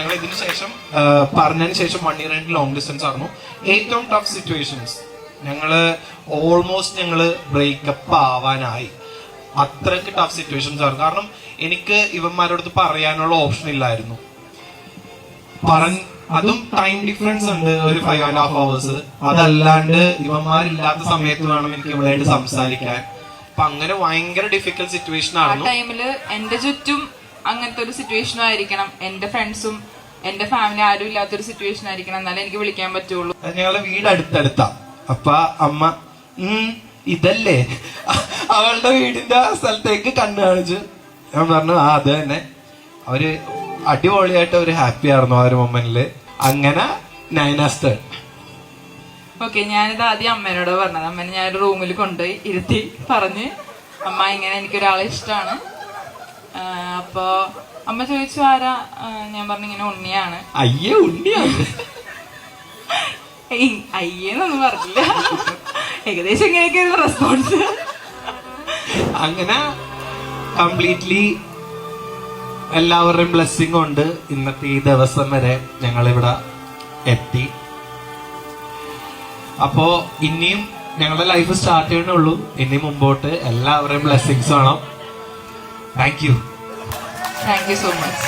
ഞങ്ങൾ ഇതിന് ശേഷം പറഞ്ഞതിന് ശേഷം 1 year ആയിട്ട് ലോങ് ഡിസ്റ്റൻസ് ആയിരുന്നു. ഏറ്റവും ടഫ് സിറ്റുവേഷൻസ് ഞങ്ങള് ഓൾമോസ്റ്റ് ബ്രേക്കപ്പ് ആവാനായി. അത്രയ്ക്ക് ടഫ് സിറ്റുവേഷൻസ് ആയിരുന്നു. കാരണം എനിക്ക് ഇവന്മാരോടത്ത് പറയാനുള്ള ഓപ്ഷൻ ഇല്ലായിരുന്നു. അതും ടൈം ഡിഫറൻസ് ഉണ്ട്, ഒരു 5.5 hours. അതല്ലാണ്ട് ഇവന്മാരില്ലാത്ത സമയത്ത് വേണം എനിക്ക് ഇവളായിട്ട് സംസാരിക്കാൻ. അപ്പൊ അങ്ങനെ ഭയങ്കര ഡിഫിക്കൽട്ട് സിറ്റുവേഷൻ ആയിരുന്നു. ആ ടൈമില് എന്റെ ചുറ്റും അങ്ങനത്തെ ഒരു സിറ്റുവേഷനും ആയിരിക്കണം, എന്റെ ഫ്രണ്ട്സും എന്റെ ഫാമിലി ആരും ഇല്ലാത്തൊരു സിറ്റുവേഷൻ ആയിരിക്കണം, എന്നാലേ എനിക്ക് വിളിക്കാൻ പറ്റുള്ളൂ. ഞങ്ങളെ വീട് അടുത്തടുത്താ. അപ്പൊ അമ്മ ഇതല്ലേ അവളുടെ വീടിന്റെ സ്ഥലത്തേക്ക് കണ്ണു കാണിച്ചു. ഞാൻ പറഞ്ഞു അത് തന്നെ. അവര് അടിപൊളിയായിട്ട് അവര് ഹാപ്പി ആയിരുന്നു ആ ഒരു മൊമെന്റില്. അങ്ങനെ നൈനാസ്റ്റർ. ഓക്കെ, ഞാനിത് ആദ്യം അമ്മേനോട് പറഞ്ഞത്. അമ്മേനെ ഞാൻ ഒരു റൂമിൽ കൊണ്ടുപോയി ഇരുത്തി പറഞ്ഞ്, അമ്മ ഇങ്ങനെ എനിക്കൊരാളെ ഇഷ്ടമാണ്. അപ്പൊ അമ്മ ചോദിച്ചു ആരാ? ഞാൻ പറഞ്ഞു ഇങ്ങനെ ഉണ്ണിയാണ്. അയ്യേ ഉണ്ണിയാണ്? അയ്യേന്നൊന്നും പറഞ്ഞില്ല, ഏകദേശം ഇങ്ങനെയൊക്കെയായിരുന്നു റെസ്പോൺസ്. അങ്ങനെ കംപ്ലീറ്റ്ലി എല്ലാവരുടെയും ബ്ലെസ്സിങ് കൊണ്ട് ഇന്നത്തെ ഈ ദിവസം വരെ ഞങ്ങളിവിടെ എത്തി. അപ്പോ ഇനിയും ഞങ്ങളുടെ ലൈഫ് സ്റ്റാർട്ട് ചെയ്യണുള്ളൂ. ഇനി മുമ്പോട്ട് എല്ലാവരുടെയും ബ്ലെസ്സിങ്സ് വേണം. Thank you so much.